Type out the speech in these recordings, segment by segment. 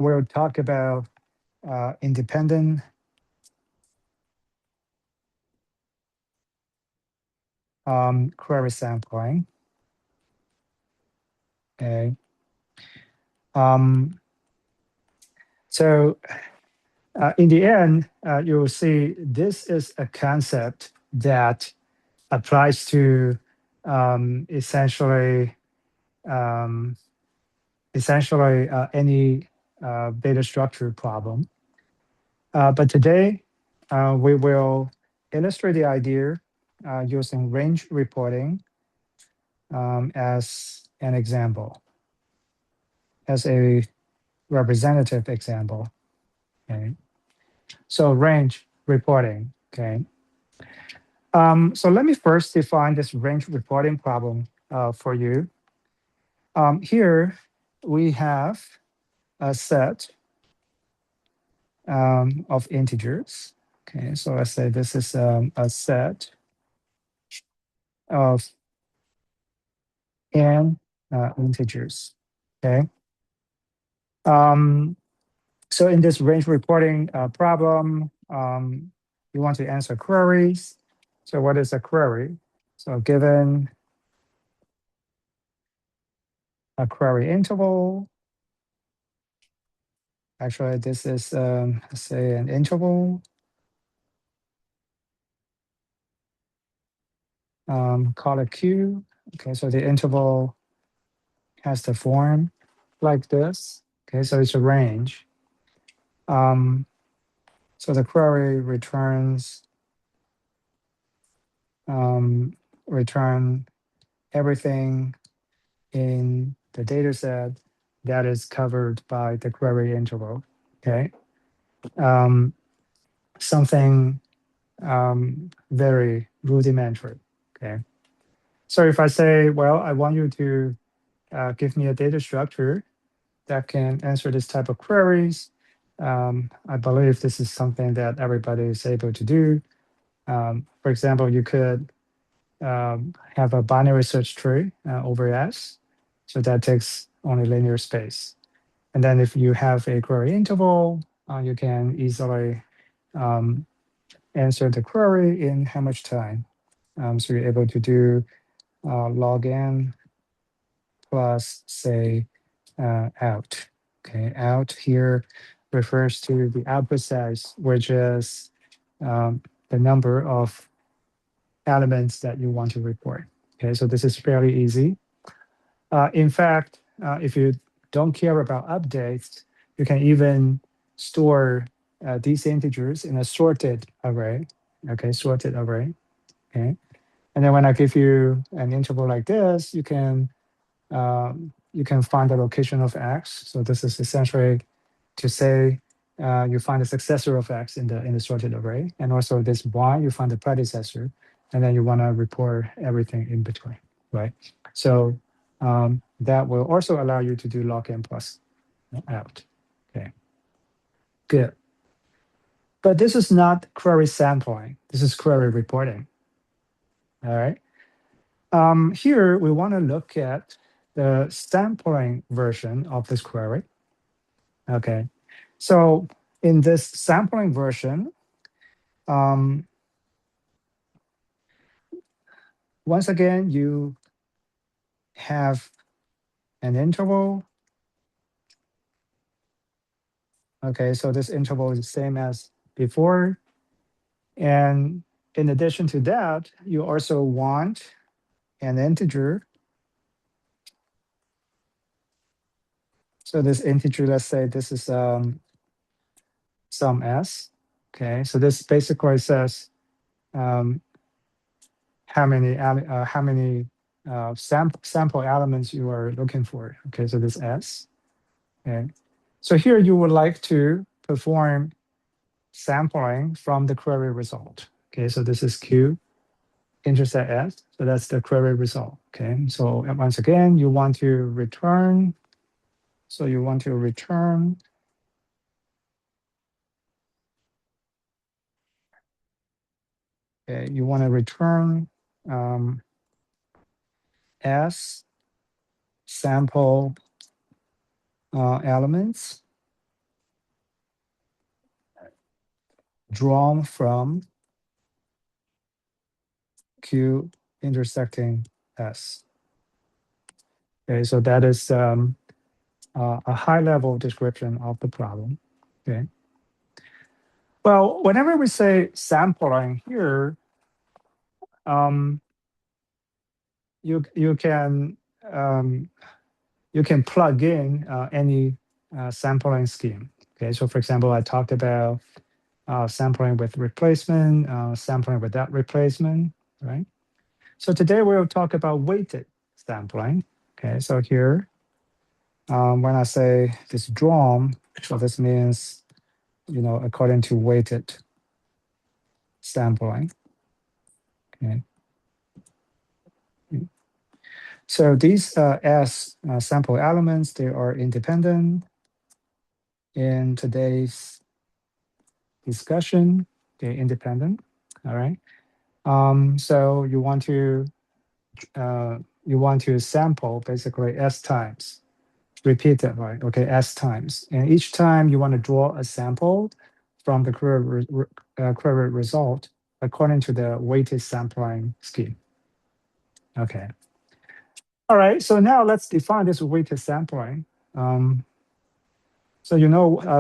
we'll talk about independent query sampling. Okay. So in the end, you will see this is a concept that applies to essentially any data structure problem. But today, we will illustrate the idea using range reporting as an example, as a representative example. Okay. So range reporting. Okay. So let me first define this range reporting problem for you. Here we have a set of integers. Okay, so let's say this is a set of n integers. Okay. So in this range reporting problem, you want to answer queries. So what is a query? So given a query interval, actually this is let's say an interval, call it Q. Okay, so the interval has the form like this. Okay, so it's a range. So the query returns return everything in the data set that is covered by the query interval. Okay, something very rudimentary. Okay, so if I say, well, I want you to give me a data structure that can answer this type of queries, I believe this is something that everybody is able to do. For example, you could have a binary search tree over S. So that takes only linear space. And then if you have a query interval, you can easily answer the query in how much time. So you're able to do log n plus, say, out. Okay, out here refers to the output size, which is the number of elements that you want to report. Okay, so this is fairly easy. In fact, if you don't care about updates, you can even store these integers in a sorted array. Okay, sorted array. Okay, and then when I give you an interval like this, you can find the location of x. So this is essentially to say you find the successor of x in the sorted array, and also this y, you find the predecessor, and then you want to report everything in between, right? So that will also allow you to do log n plus out. Okay, good. But this is not query sampling. This is query reporting. All right. Here we want to look at the sampling version of this query. Okay, so in this sampling version, once again, you have an interval. Okay, so this interval is the same as before. And in addition to that, you also want an integer. So this integer, let's say this is some s. Okay, so this basically says how many sample elements you are looking for. Okay, so this s. Okay, so here you would like to perform sampling from the query result. Okay, so this is Q intercept S. So that's the query result. Okay, so once again, you want to return. So you want to return you want to return S sample elements. drawn from Q intersecting S. Okay, so that is a high-level description of the problem. Okay. Well, whenever we say sampling here, um, you can plug in any sampling scheme. Okay, so for example, I talked about sampling with replacement, sampling without replacement, right? So today we'll talk about weighted sampling. Okay, so here, when I say this drawn, so this means, according to weighted sampling. Okay. So these S sample elements, they are independent in today's discussion. They're independent. All right. So you want to sample basically S times, repeat that, right? Okay, S times, and each time you want to draw a sample from the query result according to the weighted sampling scheme. Okay. All right. So now let's define this weighted sampling. So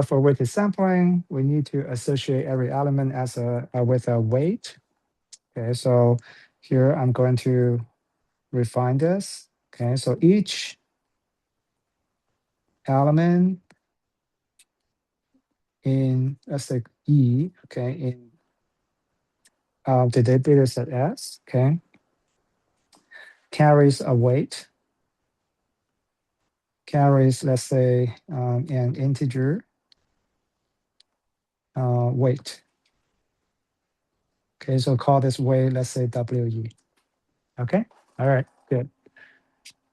for weighted sampling, we need to associate every element as with a weight. Okay, so here I'm going to refine this. Okay, so each element in, let's say E, okay, in the data set S, okay, carries a weight, carries, let's say, an integer weight. Okay, so call this weight, let's say WE. Okay, all right, good.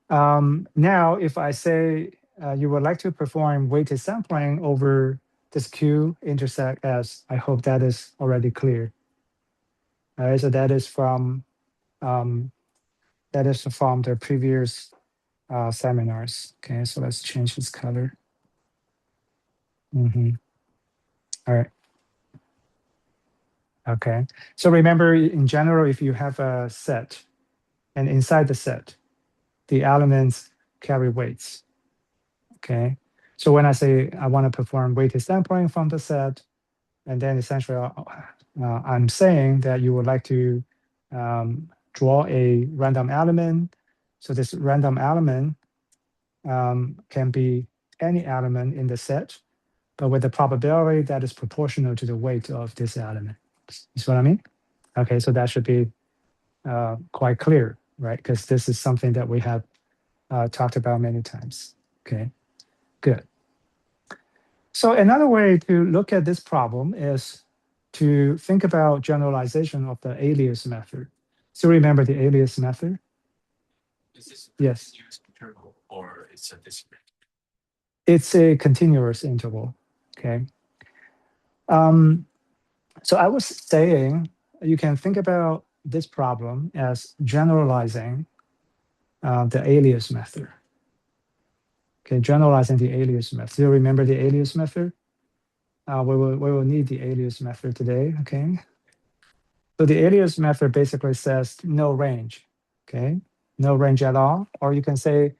Now, if I say you would like to perform weighted sampling over this Q intersect S, I hope that is already clear. All right, so um, that is from the previous seminars. Okay, so let's change this color. All right. Okay. So remember, in general, if you have a set, and inside the set, the elements carry weights. Okay. So when I say I want to perform weighted sampling from the set, and then essentially I'm saying that you would like to draw a random element. So this random element can be any element in the set, but with a probability that is proportional to the weight of this element. You see what I mean? Okay, so that should be quite clear, right? Because this is something that we have talked about many times. Okay, good. So another way to look at this problem is to think about generalization of the alias method. So remember the alias method? Is this Yes. continuous interval or it's a discrete? It's a continuous interval, okay? So I was saying you can think about this problem as generalizing the alias method. Okay, generalizing the alias method. Do you remember the alias method? We will need the alias method today, okay? So the alias method basically says no range, okay? No range at all. Or you can say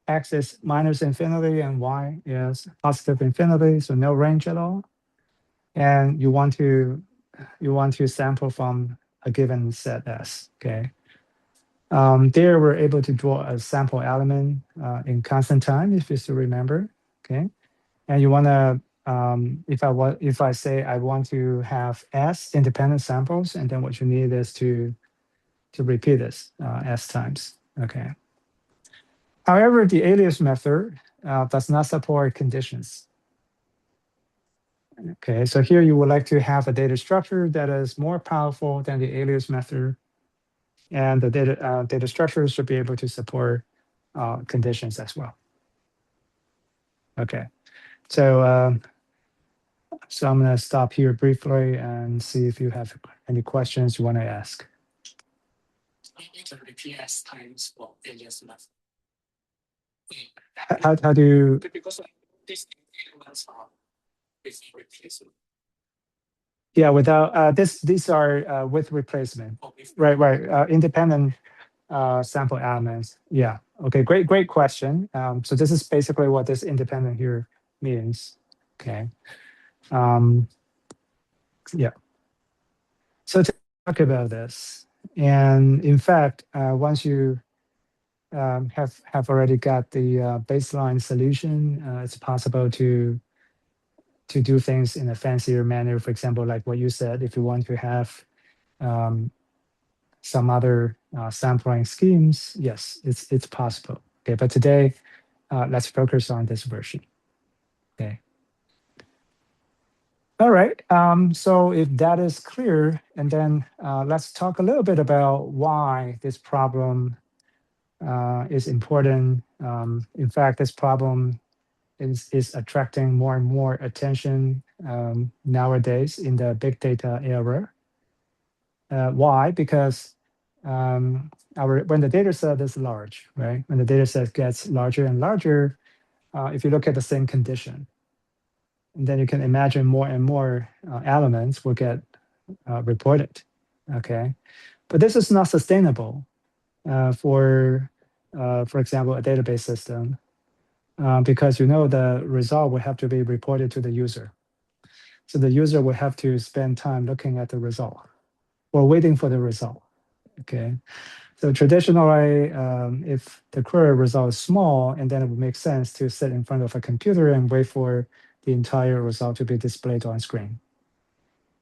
x is minus infinity and y is positive infinity, so no range at all. And you want to sample from a given set S, okay? There we're able to draw a sample element in constant time, if you still remember, okay? And you want to, if I say I want to have S independent samples, and then what you need is to repeat this S times, okay? However, the alias method does not support conditions. Okay, so here you would like to have a data structure that is more powerful than the alias method, and the data structure should be able to support conditions as well. Okay, so I'm going to stop here briefly and see if you have any questions you want to ask. The repeat S times for alias method. How do you? Because these elements are with replacement. Yeah, without these are with replacement. Oh, if Right. Independent sample elements. Yeah. Okay. Great question. So this is basically what this independent here means. Okay. Um, yeah. So to talk about this, and in fact, once you have already got the baseline solution, it's possible to do things in a fancier manner. For example, like what you said, if you want to have um, some other sampling schemes, yes, it's possible. Okay, but today let's focus on this version. Okay. All right. So if that is clear, and then let's talk a little bit about why this problem is important. In fact, this problem is attracting more and more attention nowadays in the big data era. Why? Because when the data set is large, right? When the data set gets larger and larger, if you look at the same condition, and then you can imagine more and more elements will get reported. Okay, but this is not sustainable for example, a database system because the result will have to be reported to the user. So the user will have to spend time looking at the result or waiting for the result. Okay. So traditionally, if the query result is small, and then it would make sense to sit in front of a computer and wait for the entire result to be displayed on screen.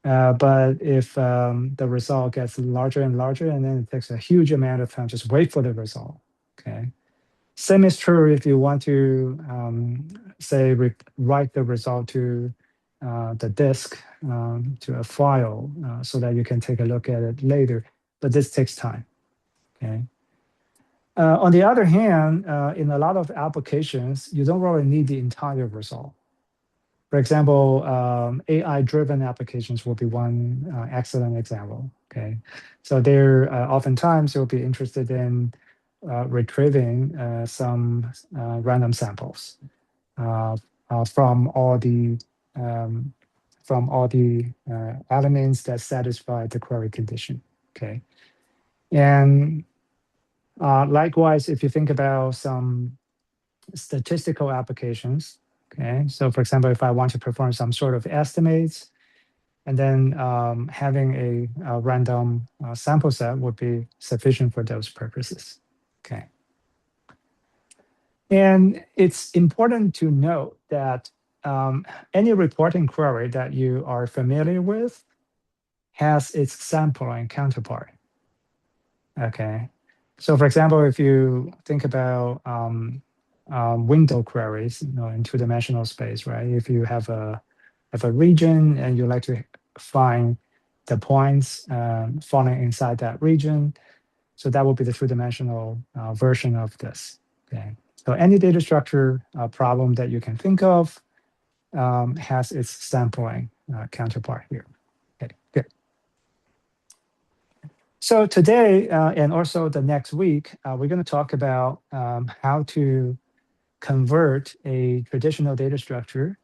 But if the result gets larger and larger, and then it takes a huge amount of time, just wait for the result. Okay. Same is true if you want to say write the result to the disk to a file so that you can take a look at it later. But this takes time. Okay. On the other hand, in a lot of applications, you don't really need the entire result. For example, AI-driven applications will be one excellent example. Okay, so they're oftentimes you'll be interested in retrieving some random samples uh, from all the um, elements that satisfy the query condition. Okay, and likewise, if you think about some statistical applications, okay, so for example, if I want to perform some sort of estimates, and then having a random sample set would be sufficient for those purposes. Okay. And it's important to note that any reporting query that you are familiar with has its sampling counterpart. Okay. So for example, if you think about window queries, in two-dimensional space, right? If you have a region and you like to find the points falling inside that region, so that will be the two-dimensional version of this. Okay. So any data structure problem that you can think of has its sampling counterpart here. Okay, good. So today and also the next week, we're going to talk about how to convert a traditional data structure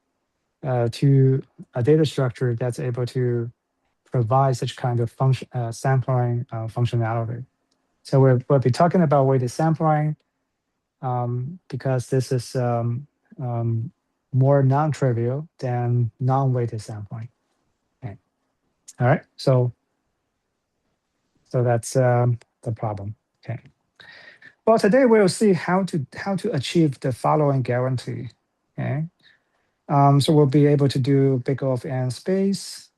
to a data structure that's able to provide such kind of function sampling functionality. So we'll be talking about weighted sampling because this is more non-trivial than non-weighted sampling. Okay. All right. So that's the problem. Okay. Well, today we'll see how to achieve the following guarantee. Okay. So we'll be able to do big O of n space,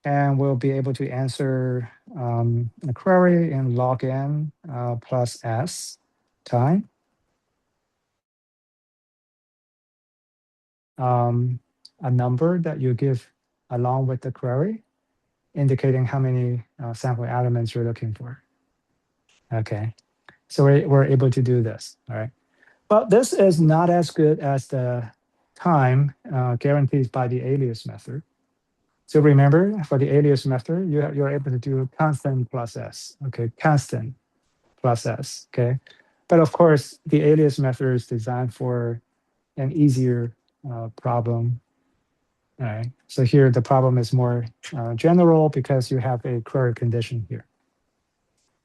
and we'll be able to answer a query in log n plus s time. A number that you give along with the query, indicating how many sample elements you're looking for. Okay, so we're able to do this, all right? But this is not as good as the time guaranteed by the alias method. So remember, for the alias method, you're able to do constant plus s, okay, constant plus s, okay? But of course, the alias method is designed for an easier problem. All right. So here the problem is more general because you have a query condition here.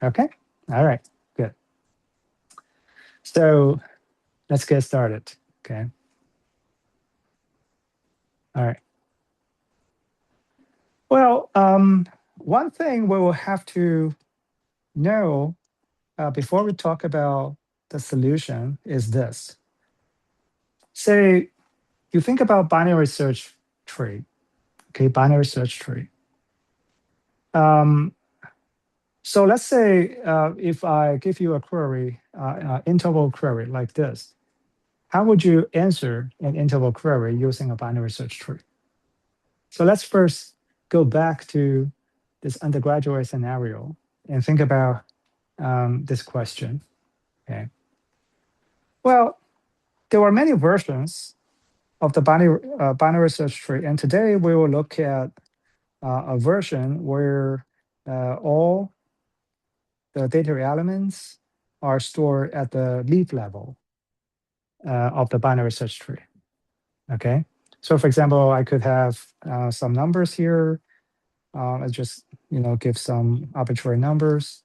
Okay. All right. Good. So let's get started. Okay. All right. Well, one thing we will have to know before we talk about the solution is this. Say you think about binary search tree. Okay, binary search tree. So let's say if I give you a query, interval query like this, how would you answer an interval query using a binary search tree? So let's first go back to this undergraduate scenario and think about this question. Okay. Well, there are many versions of the binary search tree, and today we will look at a version where all the data elements are stored at the leaf level of the binary search tree. Okay. So for example, I could have some numbers here. I just give some arbitrary numbers.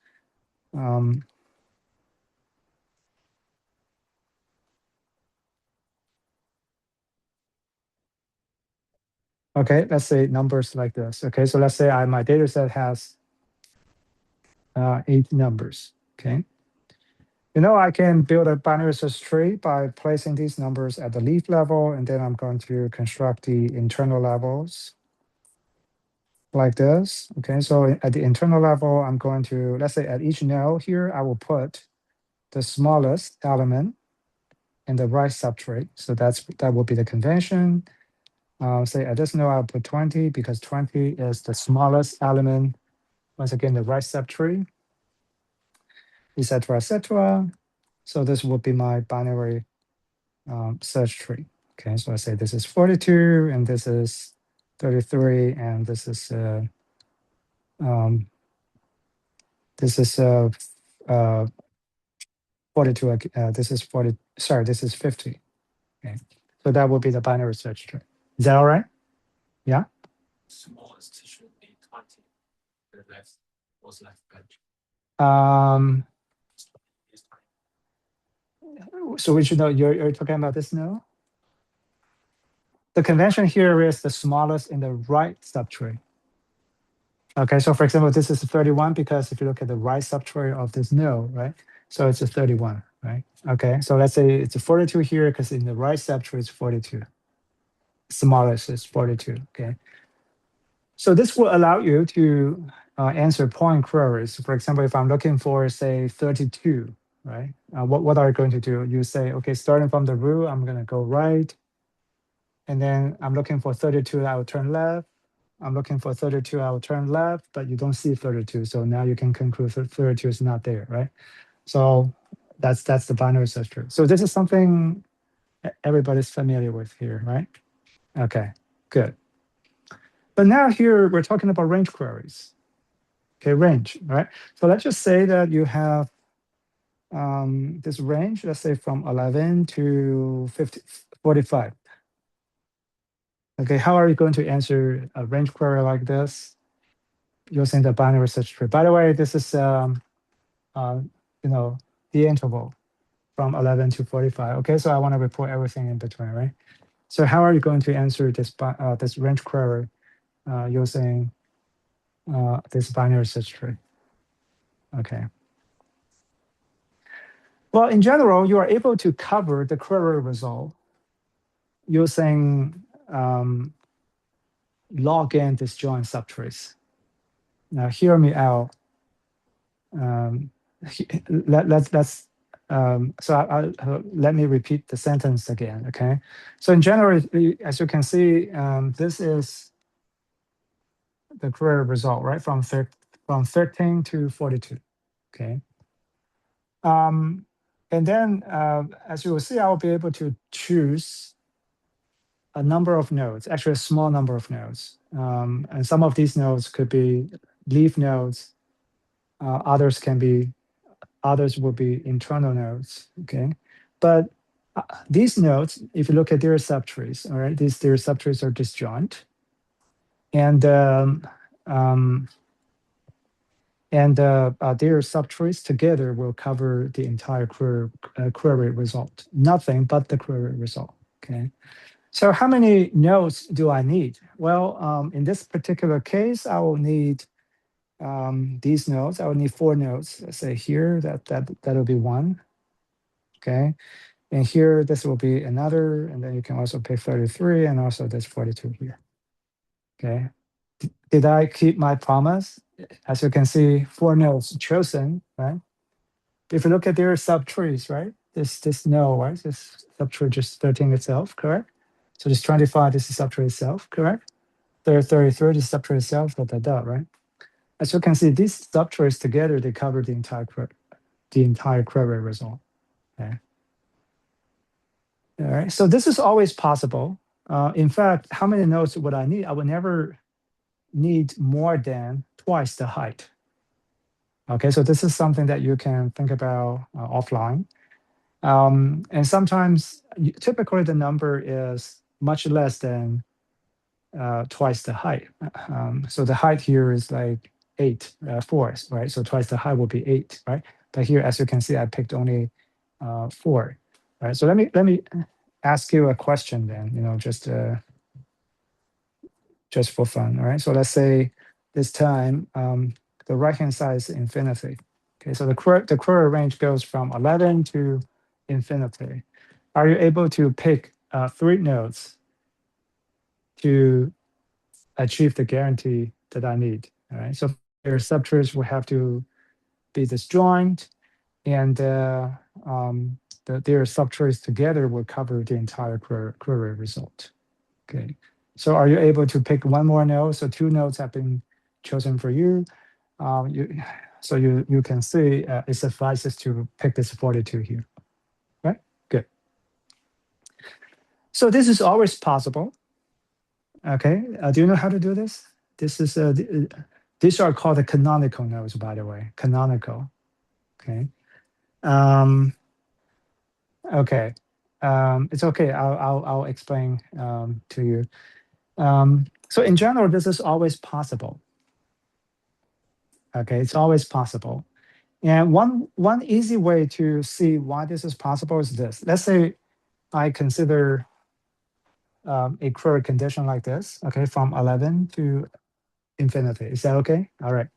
Okay, let's say numbers like this. Okay, so let's say my data set has 8 numbers. Okay. I can build a binary search tree by placing these numbers at the leaf level, and then I'm going to construct the internal levels like this. Okay, so at the internal level, I'm going to, let's say at each node here, I will put the smallest element in the right subtree. So that will be the convention. Say at this node, I'll put 20 because 20 is the smallest element. Once again, the right subtree, etc., etc. So this will be my binary search tree. Okay, so I say this is 42, and this is 33, and this is 42. This is 40. Sorry, this is 50. Okay, so that will be the binary search tree. Is that all right? Yeah. Smallest should be 20. The left was left bench. So we should know you're talking about this now. The convention here is the smallest in the right subtree. Okay, so for example, this is 31 because if you look at the right subtree of this node, right? So it's a 31, right? Okay, so let's say it's a 42 here because in the right subtree it's 42. Smallest is 42, okay? So this will allow you to answer point queries. For example, if I'm looking for, say, 32, right? What are you going to do? You say, okay, starting from the root, I'm going to go right. And then I'm looking for 32, I will turn left. I'm looking for 32, I will turn left, but you don't see 32. So now you can conclude that 32 is not there, right? So that's the binary search tree. So this is something everybody's familiar with here, right? Okay, good. But now here we're talking about range queries. Okay, range, right? So let's just say that you have this range, let's say from 11 to 45. Okay, how are you going to answer a range query like this using the binary search tree? By the way, this is the interval from 11 to 45. Okay, so I want to report everything in between, right? So how are you going to answer this range query using this binary search tree? Okay. Well, in general, you are able to cover the query result using log n disjoint subtrees. Now, hear me out. Let me repeat the sentence again. Okay, so in general, as you can see, this is the query result, right? From 13 to 42. Okay. And then, as you will see, I will be able to choose a number of nodes, actually a small number of nodes. And some of these nodes could be leaf nodes. Others will be internal nodes. Okay, but these nodes, if you look at their subtrees, all right, their subtrees are disjoint, and their subtrees together will cover the entire query result, nothing but the query result. Okay. So how many nodes do I need? Well, in this particular case, I will need these nodes. I will need 4 nodes. Let's say here that'll be 1. Okay. And here, this will be another, and then you can also pick 33, and also there's 42 here. Okay. Did I keep my promise? As you can see, 4 nodes chosen, right? If you look at their subtrees, right? This node, right? This subtree just 13 itself, correct? So this 25, this is subtree itself, correct? 33, this is subtree itself, right? As you can see, these subtrees together, they cover the entire query result. Okay. All right, so this is always possible. In fact, how many nodes would I need? I would never need more than twice the height. Okay, so this is something that you can think about offline. And sometimes, typically the number is much less than twice the height. So the height here is like 8 fours, right? So twice the height will be 8, right? But here, as you can see, I picked only 4, right? So let me ask you a question then, just for fun, all right? So let's say this time the right-hand side is infinity. Okay, so the query range goes from 11 to infinity. Are you able to pick 3 nodes to achieve the guarantee that I need? All right, so your subtrees will have to be disjoint, and their subtrees together will cover the entire query result. Okay, so are you able to pick 1 more node? So 2 nodes have been chosen for you. So you can see it suffices to pick this 42 here, right? Good. So this is always possible. Okay, do you know how to do this? These are called the canonical nodes, by the way. Canonical. Okay. Okay. It's okay. I'll explain to you. So in general, this is always possible. Okay, it's always possible. And one easy way to see why this is possible is this. Let's say I consider a query condition like this, okay, from 11 to infinity. Is that okay? All right.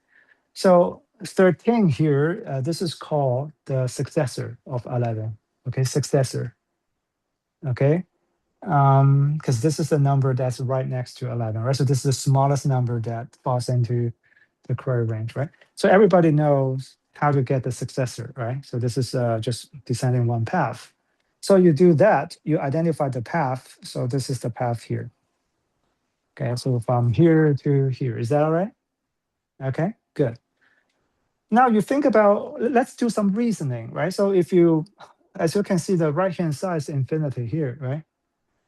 So 13 here, this is called the successor of 11. Okay, successor. Okay, because this is the number that's right next to 11, right? So this is the smallest number that falls into the query range, right? So everybody knows how to get the successor, right? So this is just descending one path. So you do that, you identify the path. So this is the path here. Okay, so from here to here. Is that all right? Okay, good. Now you think about, let's do some reasoning, right? So if you, as you can see, the right-hand side is infinity here, right?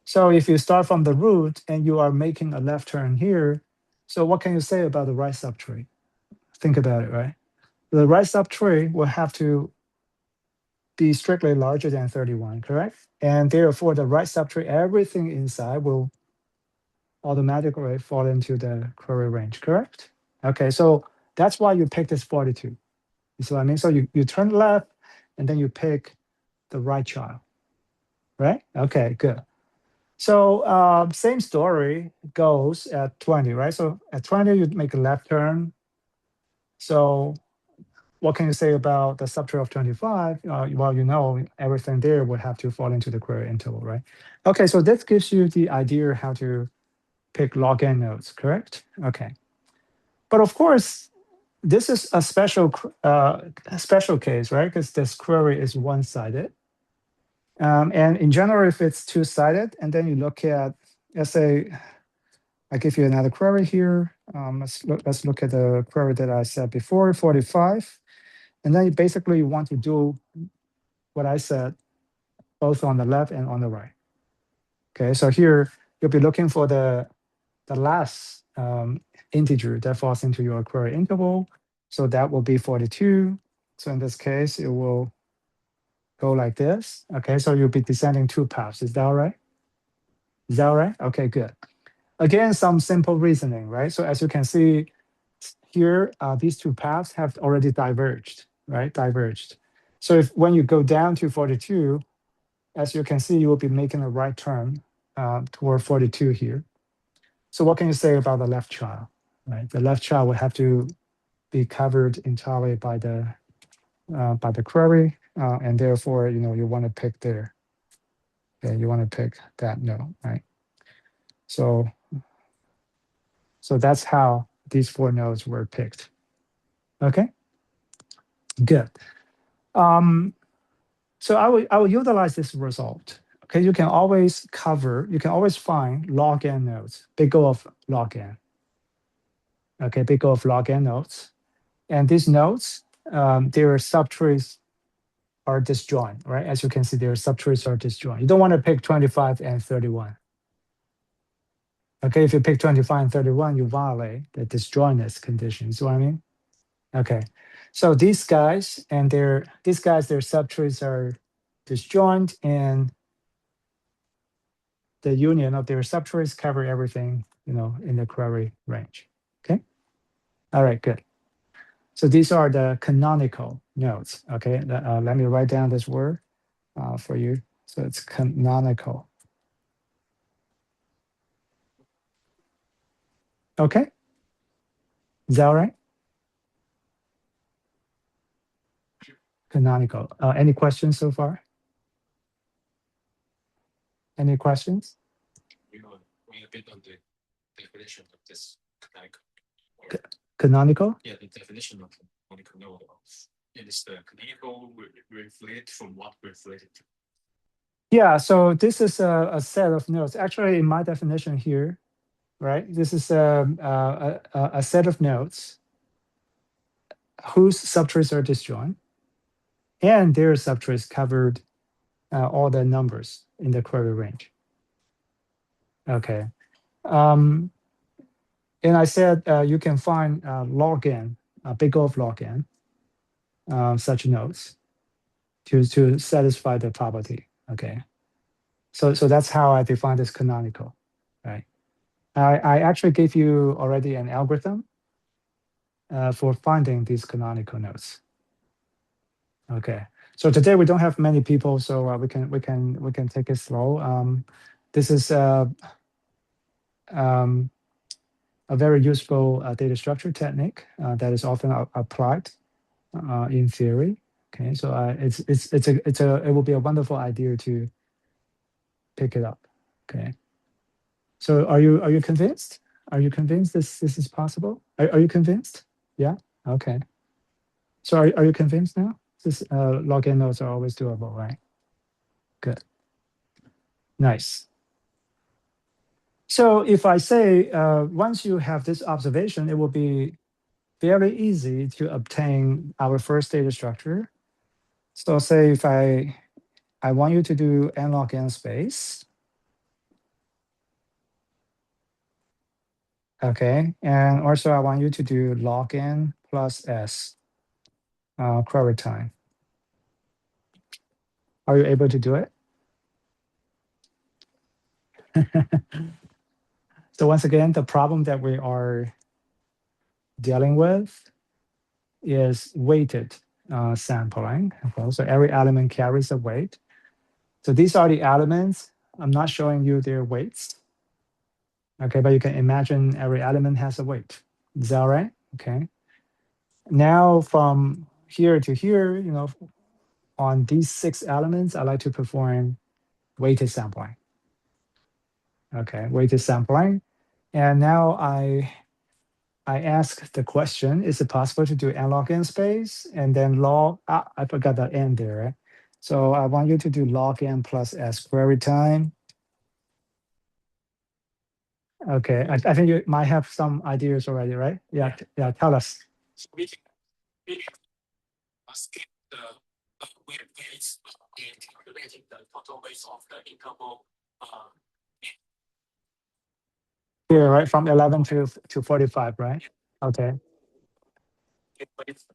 So if you start from the root and you are making a left turn here, so what can you say about the right subtree? Think about it, right? The right subtree will have to be strictly larger than 31, correct? And therefore, the right subtree, everything inside will automatically fall into the query range, correct? Okay, so that's why you pick this 42. You see what I mean? So you turn left, and then you pick the right child, right? Okay, good. So same story goes at 20, right? So at 20, you make a left turn. So what can you say about the subtree of 25? Well, you know everything there would have to fall into the query interval, right? Okay, so this gives you the idea how to pick log n nodes, correct? Okay. But of course, this is a special case, right? Because this query is one-sided. And in general, if it's two-sided, and then you look at, let's say, I give you another query here. Let's look at the query that I said before, 45. And then basically you want to do what I said, both on the left and on the right. Okay, so here you'll be looking for the last integer that falls into your query interval. So that will be 42. So in this case, it will go like this. Okay, so you'll be descending 2 paths. Is that all right? Is that all right? Okay, good. Again, some simple reasoning, right? So as you can see here, these 2 paths have already diverged, right? Diverged. So if when you go down to 42, as you can see, you will be making a right turn toward 42 here. So what can you say about the left child, right? The left child will have to be covered entirely by the query, and therefore, you want to pick there. Okay, you want to pick that node, right? So that's how these 4 nodes were picked. Okay, good. So I will utilize this result. Okay, you can always find log n nodes, big O of log n. Okay, big O of log n nodes, and these nodes, their subtrees are disjoint, right? As you can see, their subtrees are disjoint. You don't want to pick 25 and 31. Okay, if you pick 25 and 31, you violate the disjointness condition. You see what I mean? Okay, so these guys, their subtrees are disjoint, and the union of their subtrees cover everything, in the query range. Okay, all right, good. So these are the canonical nodes. Okay, let me write down this word for you. So it's canonical. Okay, is that all right? Canonical. Any questions so far? Any questions? We a bit on the definition of this canonical. Canonical? Yeah, the definition of canonical node. It is the canonical reflected from what reflected. Yeah, so this is a set of nodes. Actually, in my definition here, right, this is a set of nodes whose subtrees are disjoint, and their subtrees covered all the numbers in the query range. Okay. And I said you can find log n, big O of log n, such nodes to satisfy the property. Okay. So that's how I define this canonical, right? I actually gave you already an algorithm for finding these canonical nodes. Okay. So today we don't have many people, so we can take it slow. This is a very useful data structure technique that is often applied in theory. Okay, so it will be a wonderful idea to pick it up. Okay. So are you convinced? Are you convinced this is possible? Are you convinced? Yeah. Okay. So are you convinced now? This login nodes are always doable, right? Good. Nice. So if I say once you have this observation, it will be very easy to obtain our first data structure. So say if I want you to do n log n space. Okay, and also I want you to do log n plus s query time. Are you able to do it? So once again, the problem that we are dealing with is weighted sampling. Okay, so every element carries a weight. So these are the elements. I'm not showing you their weights. Okay, but you can imagine every element has a weight. Is that all right? Okay. Now from here to here, on these 6 elements, I like to perform weighted sampling. Okay, weighted sampling. And now I ask the question, is it possible to do n log n space? And then I forgot the n there, right? So I want you to do log n plus s query time. Okay, I think you might have some ideas already, right? Yeah, yeah, tell us. So we can skip the weights and calculating the total weights of the interval. Here, right, from 11 to 45, right? Okay. It weights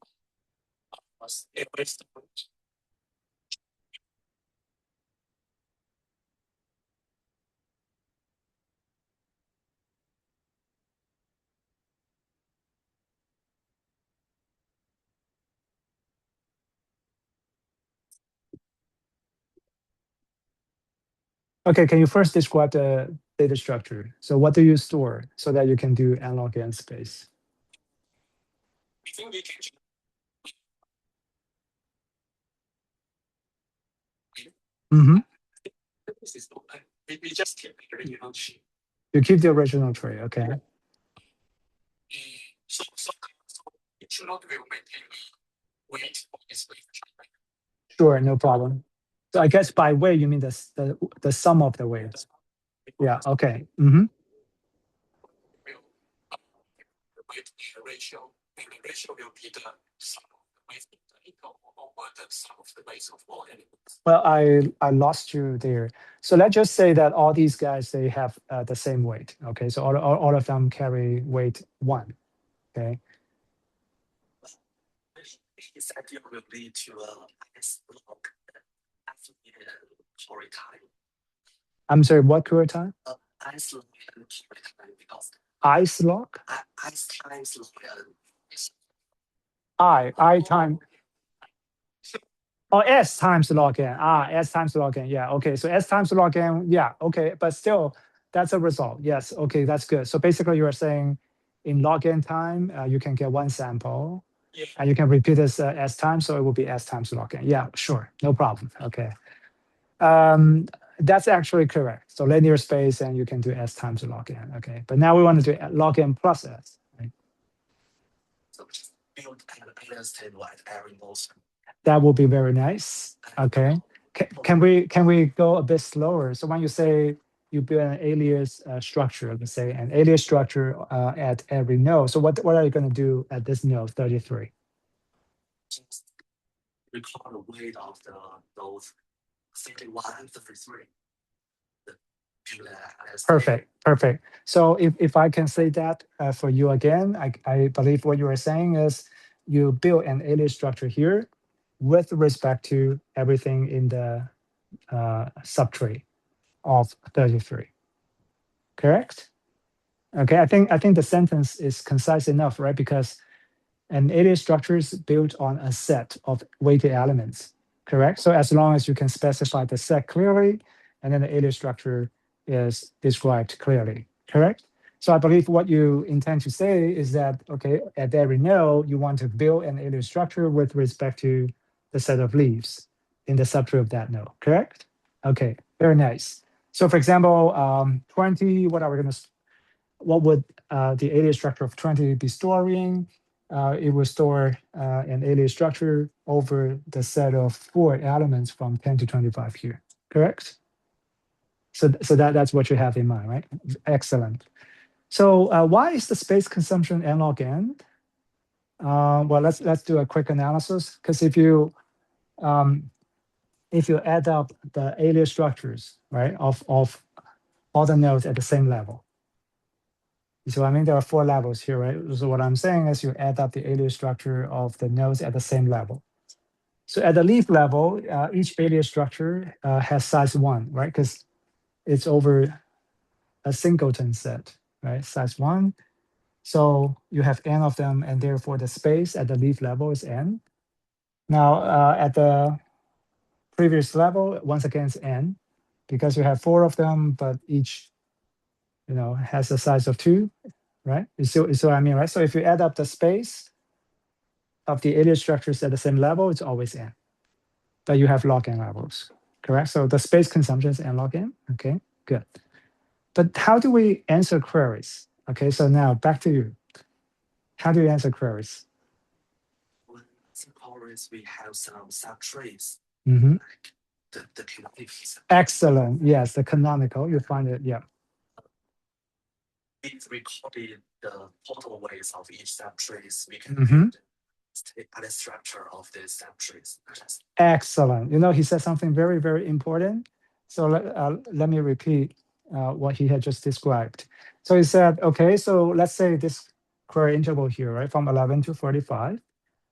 Okay, can you first describe the data structure? So what do you store so that you can do nlog n space? We think we can Mm-hmm. this is we just keep the original tree. You keep the original tree, okay. So each node will maintain a weight of its weight. Sure, no problem. So I guess by weight you mean the sum of the weights. Yeah, okay. Mm-hmm. Will the weight ratio, and the ratio will be the sum of the weight of the equal over the sum of the weights of all elements. Well, I lost you there. So let's just say that all these guys, they have the same weight. Okay, so all of them carry weight 1. Okay. This idea will lead to a S log after query time. I'm sorry, what query time? S log and query time because Ice log? S times log n. I time. Oh, S times log n. S times log n. Yeah, okay. So S times log n, yeah, okay. But still, that's a result. Yes, okay, that's good. So basically, you are saying in log n time, you can get 1 sample. Yeah. And you can repeat this S times, so it will be S times log n. Yeah, sure, no problem. Okay. That's actually correct. So linear space, and you can do S times log n. Okay. But now we want to do log n plus S. Right? So just build an alias table at every node. That will be very nice. Okay. Can we go a bit slower? So when you say you build an alias structure, let's say an alias structure at every node. So what are you going to do at this node 33? Just record the weight of the those 31 and 33. Perfect. So if I can say that for you again, I believe what you are saying is you build an alias structure here with respect to everything in the subtree of 33. Correct? Okay, I think the sentence is concise enough, right? Because an alias structure is built on a set of weighted elements, correct? So as long as you can specify the set clearly, and then the alias structure is described clearly, correct? So I believe what you intend to say is that, okay, at every node, you want to build an alias structure with respect to the set of leaves in the subtree of that node, correct? Okay, very nice. So for example, 20, what would the alias structure of 20 be storing? It will store an alias structure over the set of 4 elements from 10 to 25 here, correct? So that's what you have in mind, right? Excellent. So why is the space consumption n log n? Well, let's do a quick analysis, because if you add up the alias structures, right, of all the nodes at the same level. So I mean, there are 4 levels here, right? So what I'm saying is you add up the alias structure of the nodes at the same level. So at the leaf level, each alias structure has size 1, right? Because it's over a singleton set, right? Size 1. So you have n of them, and therefore the space at the leaf level is n. Now at the previous level, once again, it's n, because you have 4 of them, but each has a size of 2. Right? You see what I mean, right? So if you add up the space of the alias structures at the same level, it's always n. But you have log n levels, correct? So the space consumption is n log n. Okay, good. But how do we answer queries? Okay, so now back to you. How do you answer queries? When some queries, we have some subtrees. Mm-hmm. Like the canonical. Excellent. Yes, the canonical. You find it. Yeah. It's recorded the total weights of each subtrees. We can Mm-hmm. build the structure of these subtrees. Excellent. He said something very, very important. So let me repeat what he had just described. So he said, okay, so let's say this query interval here, right, from 11 to 45.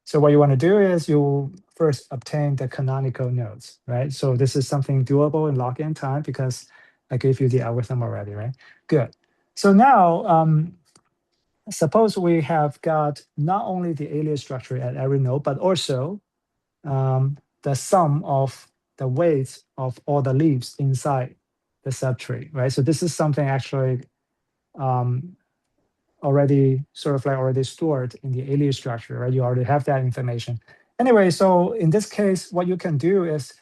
So what you want to do is you first obtain the canonical nodes, right? So this is something doable in log n time because I gave you the algorithm already, right? Good. So now, suppose we have got not only the alias structure at every node, but also the sum of the weights of all the leaves inside the subtree, right? So this is something actually already sort of like already stored in the alias structure, right? You already have that information. Anyway, so in this case, what you can do is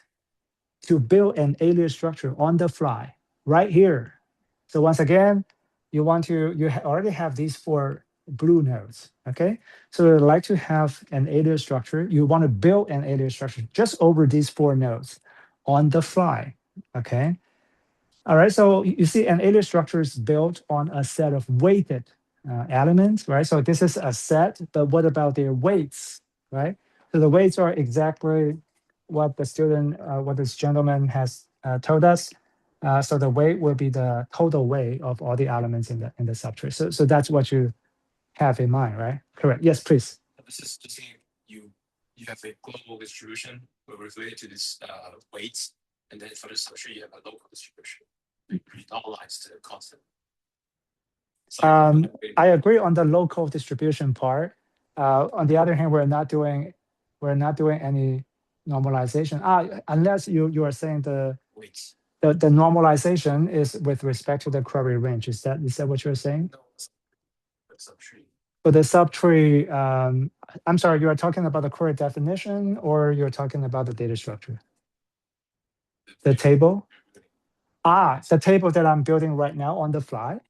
to build an alias structure on the fly right here. So once again, you already have these 4 blue nodes, okay? So you'd like to have an alias structure. You want to build an alias structure just over these 4 nodes on the fly, okay? All right, so you see an alias structure is built on a set of weighted elements, right? So this is a set, but what about their weights, right? So the weights are exactly what what this gentleman has told us. So the weight will be the total weight of all the elements in the subtree. So that's what you have in mind, right? Correct. Yes, please. This is to say you have a global distribution related to this weights, and then for the subtree you have a local distribution. You normalize the constant. I agree on the local distribution part. On the other hand, we're not doing any normalization. Unless you are saying the weights. The normalization is with respect to the query range. Is that what you're saying? No, the subtree. For the subtree, I'm sorry, you are talking about the query definition or you're talking about the data structure? The table? The table that I'm building right now on the fly.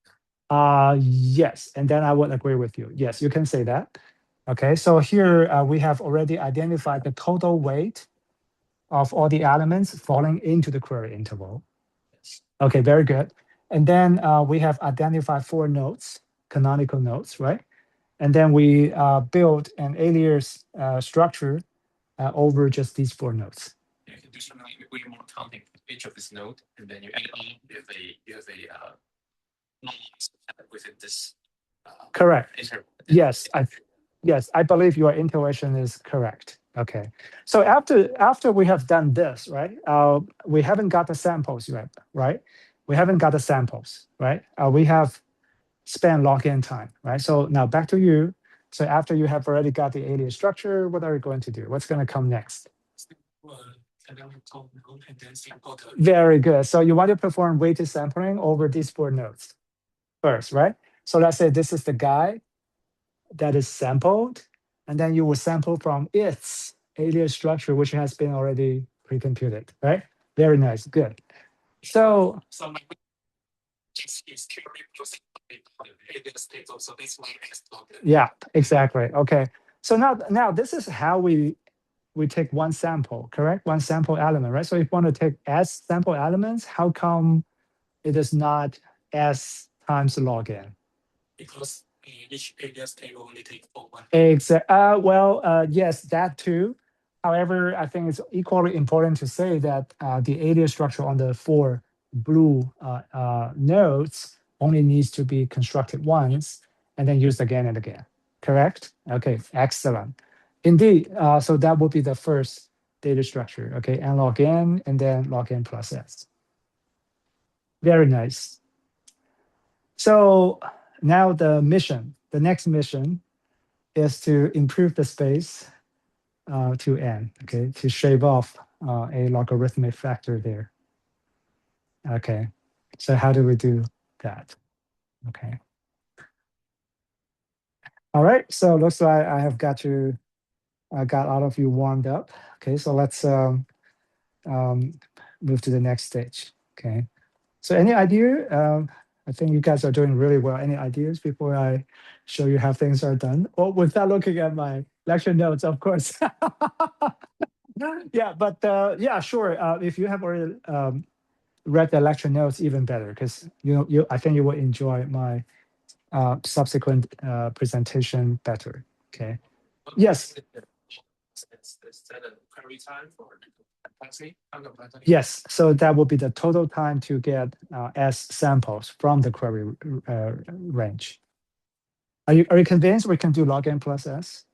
Yes, and then I would agree with you. Yes, you can say that. Okay, so here we have already identified the total weight of all the elements falling into the query interval. Okay, very good. And then we have identified 4 nodes, canonical nodes, right? And then we build an alias structure over just these 4 nodes. You can do something like way more counting each of this node, and then you add on. You have a within this. Correct. Interval. Yes, I believe your intuition is correct. Okay, so after we have done this, right? We haven't got the samples yet, right? We haven't got the samples, right? We have spent login time, right? So now back to you. So after you have already got the alias structure, what are you going to do? What's going to come next? Very good. So you want to perform weighted sampling over these 4 nodes first, right? So let's say this is the guy that is sampled, and then you will sample from its alias structure, which has been already pre-computed, right? Very nice, good. So yeah, exactly. Okay. So now this is how we take one sample, correct? One sample element, right? So if you want to take S sample elements, how come it is not S times login? Because each alias table only takes 1. Yes, that too. However, I think it's equally important to say that the alias structure on the 4 blue nodes only needs to be constructed once and then used again and again. Correct? Okay, excellent. Indeed, so that would be the first data structure, okay, and login and then login plus S. Very nice. So now the next mission is to improve the space to n, okay, to shave off a logarithmic factor there. Okay, so how do we do that? Okay. All right, so looks like I have got all of you warmed up. Okay, so let's move to the next stage. Okay, so any idea? I think you guys are doing really well. Any ideas before I show you how things are done? Or without looking at my lecture notes, of course. Yeah, but yeah, sure. If you have already read the lecture notes, even better, because I think you will enjoy my subsequent presentation better. Okay. Yes. Is that a query time for complexity? Yes. So that will be the total time to get S samples from the query range. Are you convinced we can do log n plus S?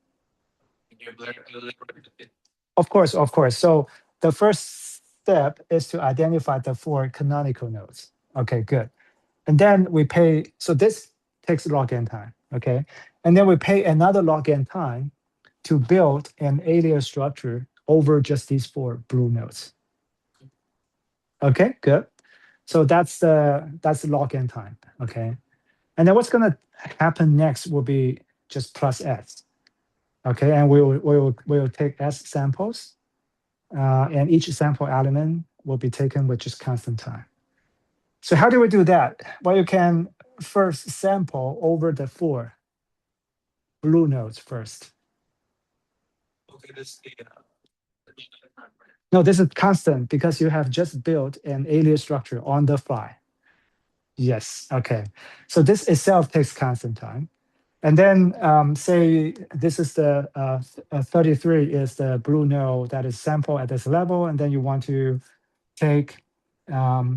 Of course, of course. So the first step is to identify the 4 canonical nodes. Okay, good. And then we pay, so this takes log n time, okay? And then we pay another log n time to build an alias structure over just these 4 blue nodes. Okay, good. So that's the log n time, okay? And then what's gonna happen next will be just plus s, okay? And we'll take s samples, and each sample element will be taken with just constant time. So how do we do that? Well, you can first sample over the 4 blue nodes first. Okay, this is the time, right? No, this is constant because you have just built an alias structure on the fly. Yes, okay. So this itself takes constant time. And then say this is the 33 is the blue node that is sample at this level, and then you want to take, yeah,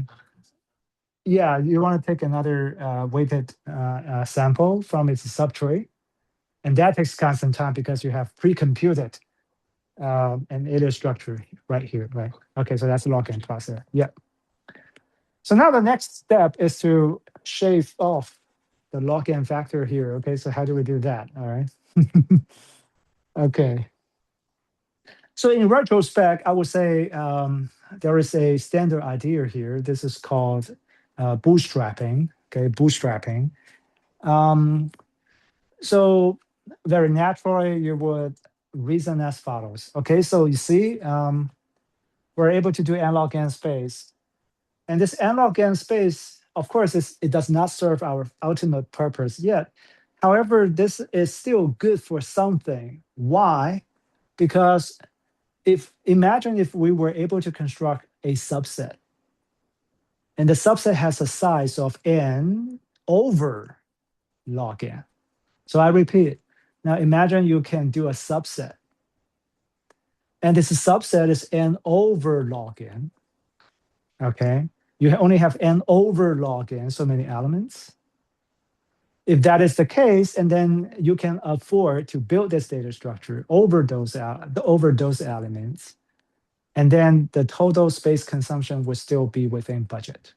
you want to take another weighted sample from its subtree, and that takes constant time because you have pre-computed an alias structure right here, right? Okay, so that's log n process. Yeah. So now the next step is to shave off the log n factor here. Okay, so how do we do that? All right. Okay. So in retrospect, I would say there is a standard idea here. This is called bootstrapping. Okay, bootstrapping. So very naturally, you would reason as follows. Okay, so you see, we're able to do n log n space. And this n log n space, of course, it does not serve our ultimate purpose yet. However, this is still good for something. Why? Because imagine if we were able to construct a subset, and the subset has a size of n over log n. So I repeat, now imagine you can do a subset, and this subset is n over log n, okay? You only have n over log n, so many elements. If that is the case, and then you can afford to build this data structure over those elements, and then the total space consumption will still be within budget.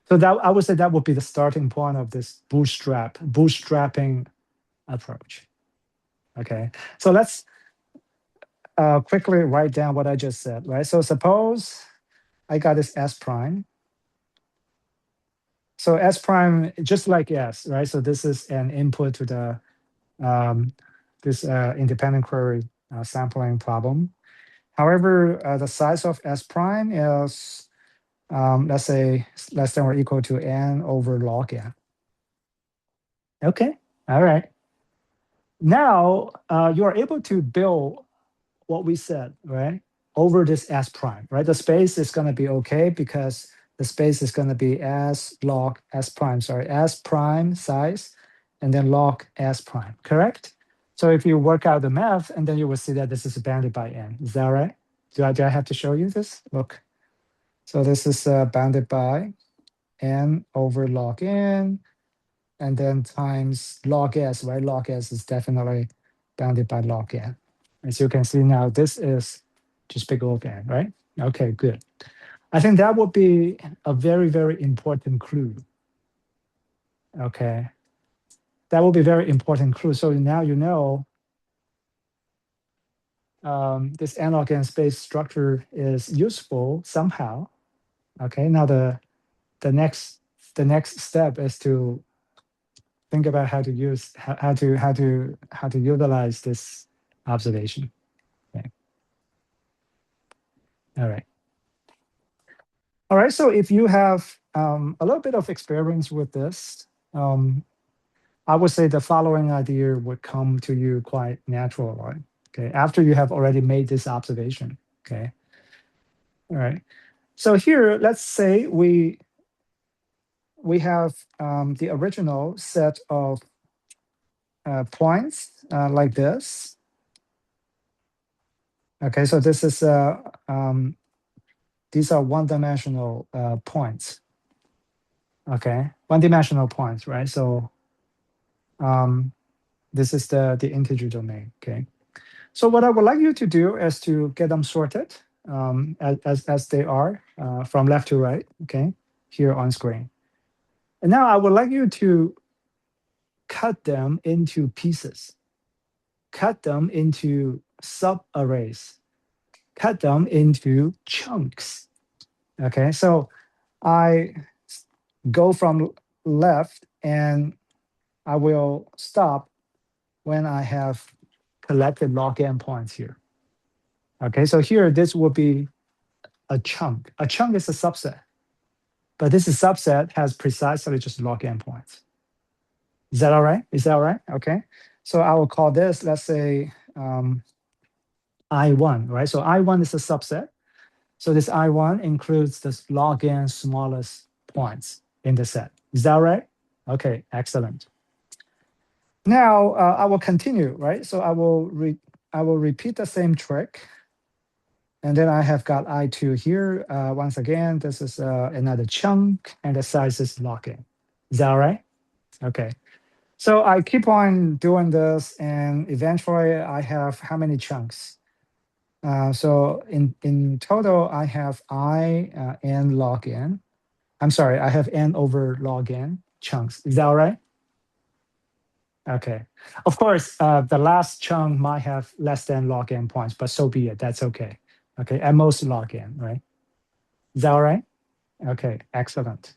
So that I would say that would be the starting point of this bootstrapping approach. Okay, so let's quickly write down what I just said, right? So suppose I got this S prime. So S prime, just like S, right? So this is an input to the this independent query sampling problem. However, the size of S prime is, let's say, less than or equal to n over log n. Okay, all right. Now you are able to build what we said, right? Over this S prime, right? The space is going to be okay because the space is going to be S log S prime, sorry, S prime size, and then log S prime, correct? So if you work out the math, and then you will see that this is bounded by n. Is that right? Do I have to show you this? Look. So this is bounded by n over log n, and then times log s, right? Log s is definitely bounded by log n. As you can see now, this is just big O of n, right? Okay, good. I think that would be a very, very important clue. Okay. That will be very important clue. So now you know this n log n space structure is useful somehow. Okay, now the next step is to think about how to use how to utilize this observation. Okay. All right. All right. So if you have a little bit of experience with this, I would say the following idea would come to you quite naturally. Okay. After you have already made this observation. Okay. All right. So here, let's say we have the original set of points like this. Okay, so this is these are one-dimensional points. Okay, one-dimensional points, right? So this is the integer domain. Okay, so what I would like you to do is to get them sorted as they are from left to right. Okay, here on screen, and now I would like you to cut them into pieces, cut them into sub-arrays, cut them into chunks. Okay, so I go from left and I will stop when I have collected log n points here. Okay, so here this will be a chunk. A chunk is a subset, but this subset has precisely just log n points. Is that all right? Is that all right? Okay, so I will call this, let's say, I1, right? So I1 is a subset. So this I1 includes the log n smallest points in the set. Is that right? Okay, excellent. Now I will continue, right? So I will repeat the same trick. And then I have got I2 here. Once again, this is another chunk, and the size is log n. Is that all right? Okay. So I keep on doing this, and eventually I have how many chunks? So in total, I have n log n. I'm sorry, I have n over log n chunks. Is that all right? Okay. Of course, the last chunk might have less than log n points, but so be it. That's okay. Okay, at most log n, right? Is that all right? Okay, excellent.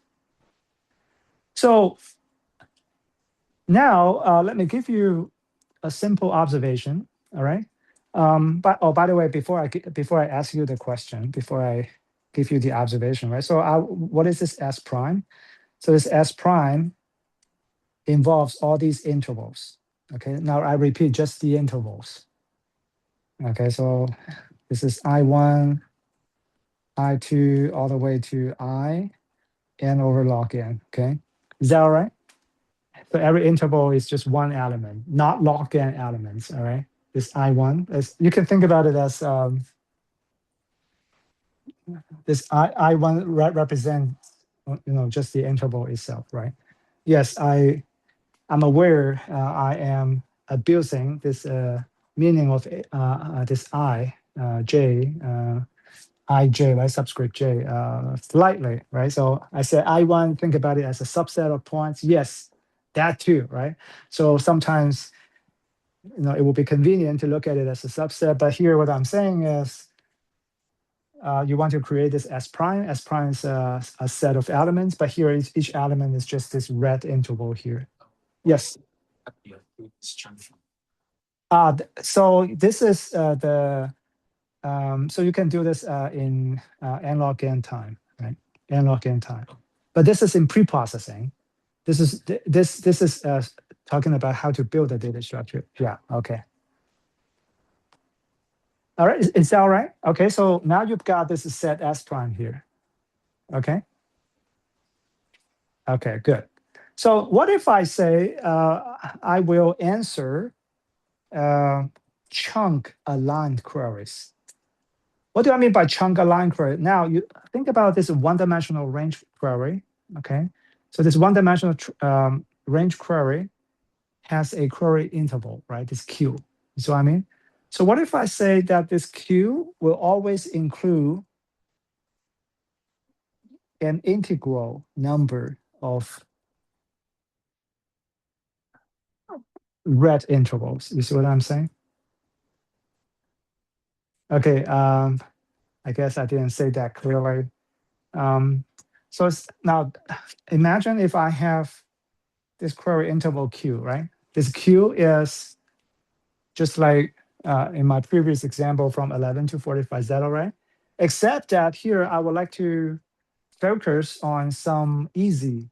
So now let me give you a simple observation. All right. But oh, by the way, before I ask you the question, before I give you the observation, right? So what is this S prime? So this S prime involves all these intervals. Okay. Now I repeat just the intervals. Okay. So this is I1, I2, all the way to I, n over log n. Okay. Is that all right? So every interval is just one element, not log n elements. All right. This I1, you can think about it as this I1 represents just the interval itself, right? Yes, I'm aware I am abusing this meaning of this j, ij, right, subscript j, slightly, right? So I said I1, think about it as a subset of points. Yes, that too, right? So sometimes it will be convenient to look at it as a subset, but here what I'm saying is you want to create this S prime. S prime is a set of elements, but here each element is just this red interval here. Yes. So this is so you can do this in n log n time, right? N log n time. But this is in pre-processing. This is talking about how to build a data structure. Yeah. Okay. All right. Is that all right? Okay. So now you've got this set S prime here. Okay. Okay. Good. So what if I say I will answer chunk aligned queries? What do I mean by chunk aligned query? Now you think about this one-dimensional range query. Okay. So this one-dimensional range query has a query interval, right? This Q. You see what I mean? So what if I say that this Q will always include an integral number of red intervals? You see what I'm saying? Okay. I guess I didn't say that clearly. So now imagine if I have this query interval Q, right? This Q is just like in my previous example from 11 to 45, is that all right? Except that here I would like to focus on some easy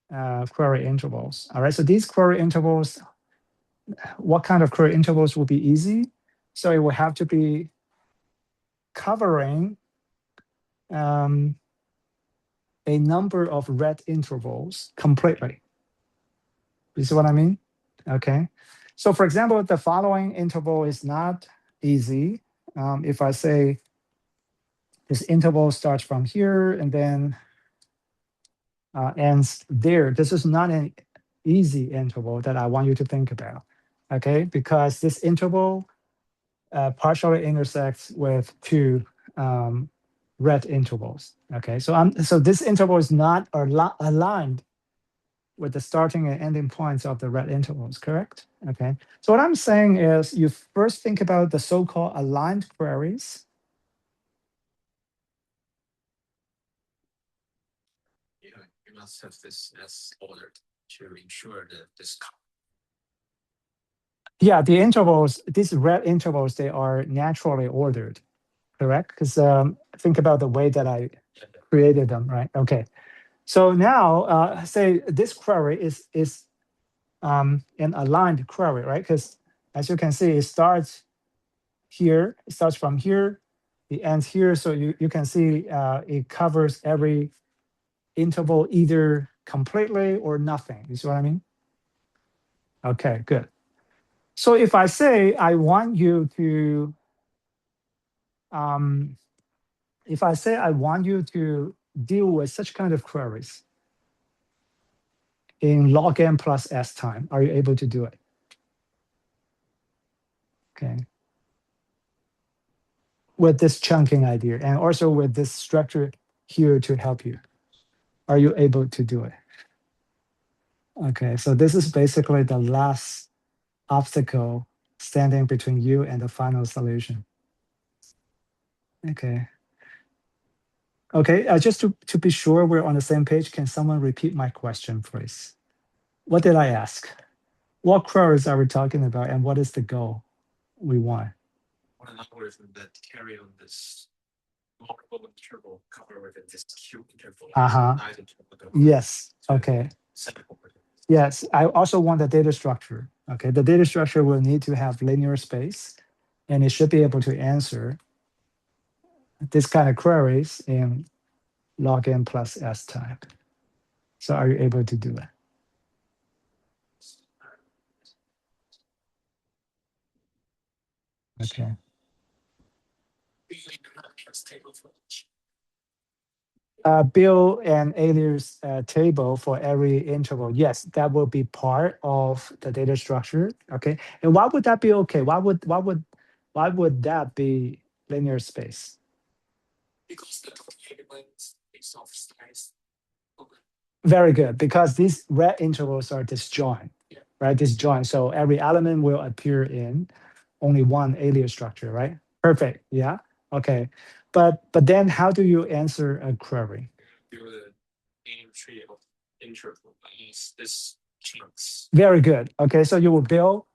query intervals. All right, so these query intervals, what kind of query intervals will be easy? So it will have to be covering a number of red intervals completely. You see what I mean? Okay. So for example, the following interval is not easy. If I say this interval starts from here and then ends there, this is not an easy interval that I want you to think about. Okay, because this interval partially intersects with two red intervals. Okay, so this interval is not aligned with the starting and ending points of the red intervals, correct? Okay, so what I'm saying is you first think about the so-called aligned queries. We must have this as ordered to ensure that this. Yeah, the intervals, these red intervals, they are naturally ordered, correct? Because think about the way that I created them, right? Okay. So now, say this query is an aligned query, right? Because as you can see, it starts here, it starts from here, it ends here. So you can see it covers every interval either completely or nothing. You see what I mean? Okay, good. So if I say I want you to, if I say I want you to deal with such kind of queries in log n plus s time, are you able to do it? Okay. With this chunking idea and also with this structure here to help you, are you able to do it? Okay, so this is basically the last obstacle standing between you and the final solution. Okay. Okay, just to be sure we're on the same page, can someone repeat my question, please? What did I ask? What queries are we talking about and what is the goal we want? One algorithm that carry on this multiple interval cover within this Q interval. Uh-huh. Yes, okay. Yes, I also want the data structure. Okay, the data structure will need to have linear space and it should be able to answer this kind of queries in log n plus s time. So are you able to do that? Okay. Build an alias table for every interval. Yes, that will be part of the data structure. Okay, and why would that be okay? Why would that be linear space? Because the elements is of size. Very good, because these red intervals are disjoint, right? Disjoint. So every element will appear in only one alias structure, right? Perfect. Yeah. Okay. But then how do you answer a query? Do the tree of interval is this chunks. Very good. Okay. So you will build,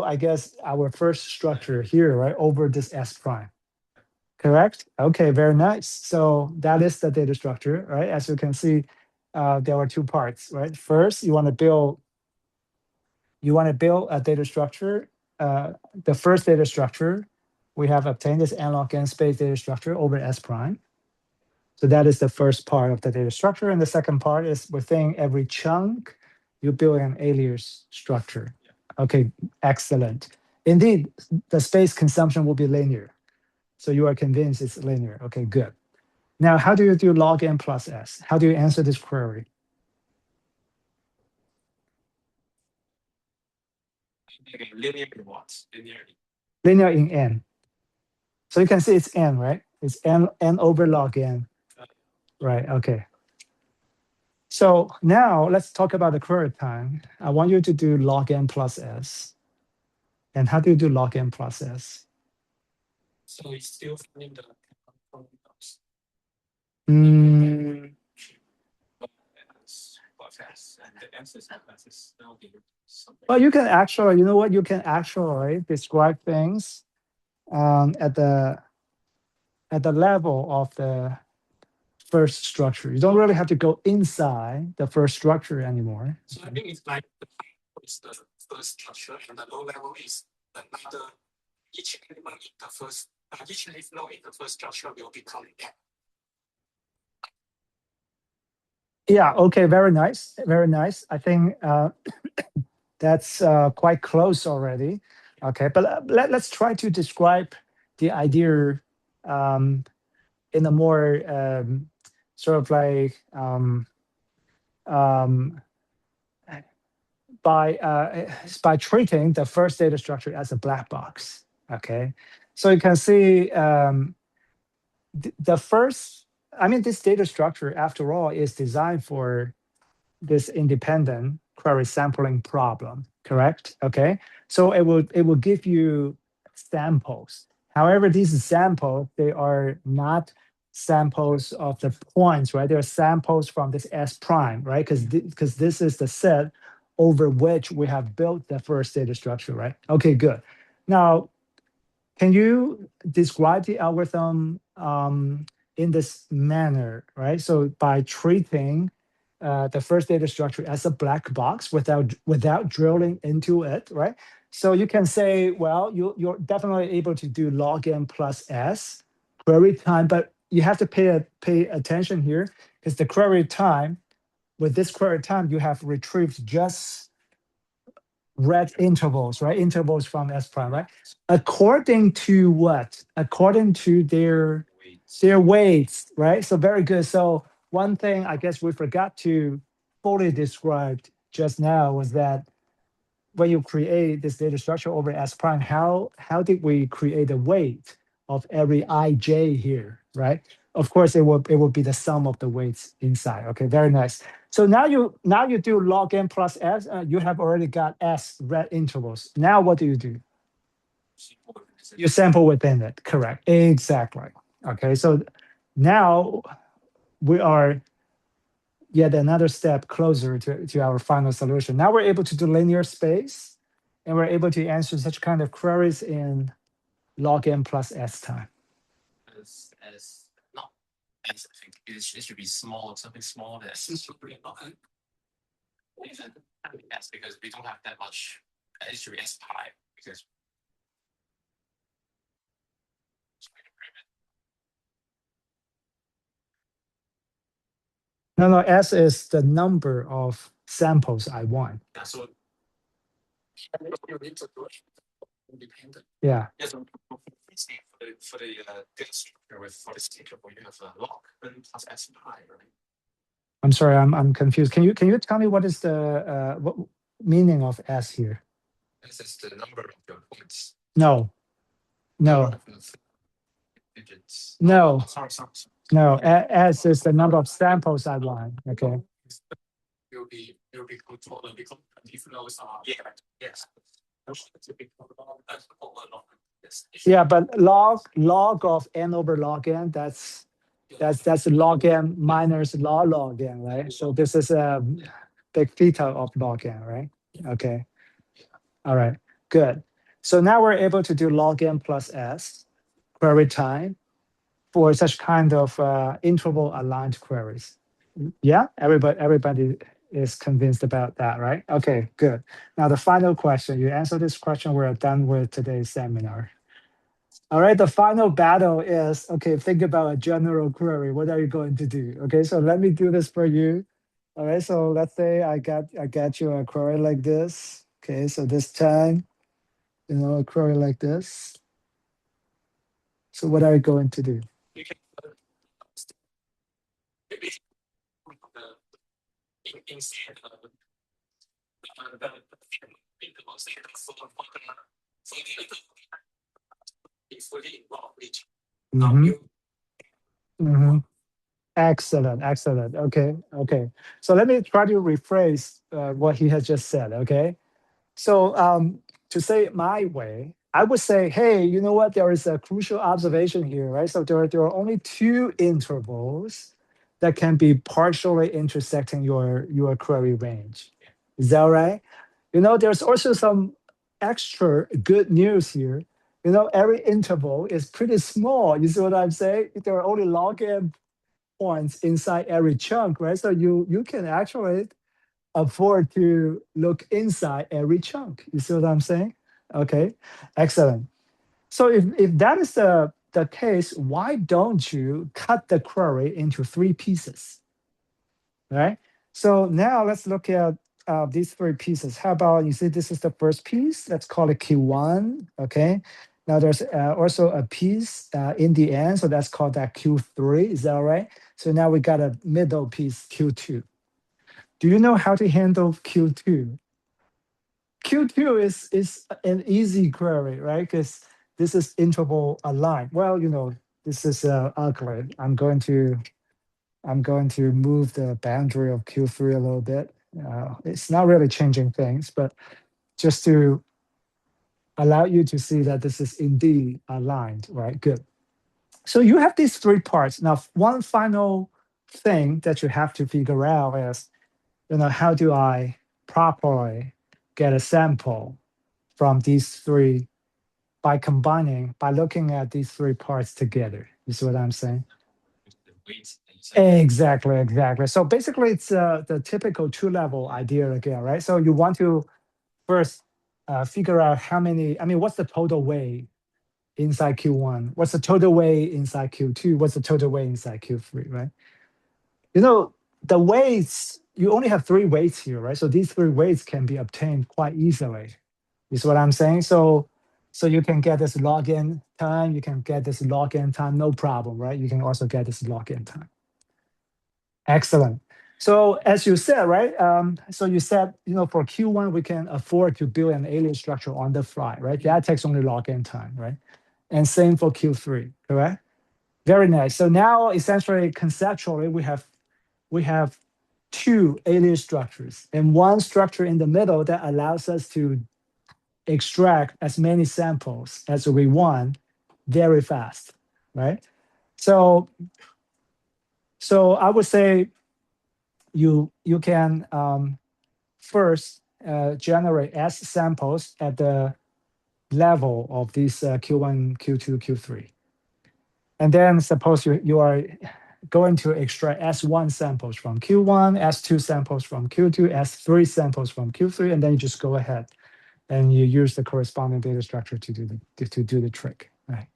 I guess, our first structure here, right? Over this S prime. Correct? Okay, very nice. So that is the data structure, right? As you can see, there are two parts, right? First, you want to build a data structure. The first data structure, we have obtained this n log n space data structure over S prime. So that is the first part of the data structure. And the second part is within every chunk, you build an alias structure. Okay, excellent. Indeed, the space consumption will be linear. So you are convinced it's linear. Okay, good. Now, how do you do log n plus s? How do you answer this query? Linear in what? Linear in n. So you can see it's n, right? It's n over log n. Right, okay. So now let's talk about the query time. I want you to do log n plus s. And how do you do log n plus s? So it's still finding the polynomials. Well, you can actually, you know what? You can actually describe things at the level of the first structure. You don't really have to go inside the first structure anymore. So I think it's like the first structure, and the low level is another. Each element in the first, each leaf node in the first structure will become n. Yeah. Okay. Very nice. Very nice. I think that's quite close already. Okay, but let's try to describe the idea in a more sort of like by treating the first data structure as a black box. Okay, so you can see the first. I mean, this data structure, after all, is designed for this independent query sampling problem, correct? Okay, so it will give you samples. However, these samples, they are not samples of the points, right? There are samples from this S prime, right? Because this is the set over which we have built the first data structure, right? Okay, good. Now, can you describe the algorithm in this manner, right? So by treating the first data structure as a black box without drilling into it, right? So you can say, well, you're definitely able to do log n plus s query time, but you have to pay attention here because the query time, with this query time, you have retrieved just red intervals, right? Intervals from S prime, right? According to what? According to their weights, right? So very good. So one thing I guess we forgot to fully describe just now was that when you create this data structure over S prime, how did we create the weight of every ij here, right? Of course, it will be the sum of the weights inside. Okay, very nice. So now you do log n plus s. You have already got s red intervals. Now what do? You sample within it. Correct. Exactly. Okay. So now we are yet another step closer to our final solution. Now we're able to do linear space, and we're able to answer such kind of queries in log n plus s time. As not as I think it should be small, something small that should be not even S because we don't have that much. It should be S pi because No, s is the number of samples I want. yeah, so you need to do it independent. Yeah. Yes, for the data structure with for the stickable, you have a log n plus S pi, right? I'm sorry, I'm confused. Can you tell me what is the what meaning of s here? This is the number of your points. No, no, Digits. no, Sorry. no. S is the number of samples I want. Okay. Will be controlled and become if those are yes. Yeah, but log of n over log n, that's log n minus log n, right? So this is a big theta of log n, right? Okay. All right. Good. So now we're able to do log n plus s query time for such kind of interval aligned queries. Yeah, everybody is convinced about that, right? Okay, good. Now the final question. You answer this question, we're done with today's seminar. All right, the final battle is, okay, think about a general query. What are you going to do? Okay, so let me do this for you. All right, so let's say I got you a query like this. Okay, so this time, a query like this. So what are you going to do? You can inside Mhm. Mhm. Excellent, excellent. Okay, okay. So let me try to rephrase what he has just said. Okay, so to say it my way, I would say, hey, you know what? There is a crucial observation here, right? So there are only two intervals that can be partially intersecting your query range. Is that right? There's also some extra good news here. Every interval is pretty small. You see what I'm saying? There are only log n points inside every chunk, right? So you can actually afford to look inside every chunk. You see what I'm saying? Okay, excellent. So if that is the case, why don't you cut the query into three pieces? Right? So now let's look at these three pieces. How about you see this is the first piece? Let's call it Q1. Okay. Now there's also a piece in the end, so that's called that Q3. Is that all right? So now we got a middle piece Q2. Do you know how to handle Q2? Q2 is an easy query, right? Because this is interval aligned. Well, this is ugly. I'm going to move the boundary of Q3 a little bit. It's not really changing things, but just to allow you to see that this is indeed aligned, right? Good. So you have these three parts. Now, one final thing that you have to figure out is, how do I properly get a sample from these three by looking at these three parts together? You see what I'm saying? The weights that you said. Exactly. So basically, it's the typical two-level idea again, right? So you want to first figure out what's the total weight inside Q1? What's the total weight inside Q2? What's the total weight inside Q3, right? The weights, you only have three weights here, right? So these three weights can be obtained quite easily. You see what I'm saying? So you can get this login time, you can get this login time, no problem, right? You can also get this login time. Excellent. So as you said, right? So you said, for Q1, we can afford to build an alias structure on the fly, right? That takes only login time, right? And same for Q3, correct? Very nice. So now essentially conceptually, we have two alias structures and one structure in the middle that allows us to extract as many samples as we want very fast, right? So I would say you can first generate S samples at the level of these Q1, Q2, Q3. And then suppose you are going to extract S1 samples from Q1, S2 samples from Q2, S3 samples from Q3, and then you just go ahead and you use the corresponding data structure to do the trick, right?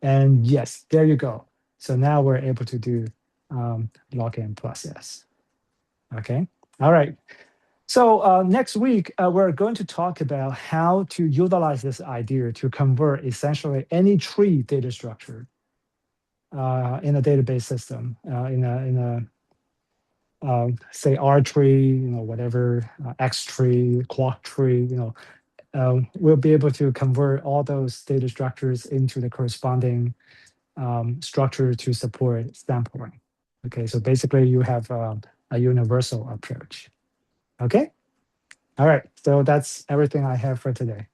And yes, there you go. So now we're able to do log n plus S. Okay, all right. So next week, we're going to talk about how to utilize this idea to convert essentially any tree data structure in a database system, in a say R tree, whatever, X tree, quark tree, we'll be able to convert all those data structures into the corresponding structure to support sampling. Okay, so basically you have a universal approach. Okay, all right, so that's everything I have for today.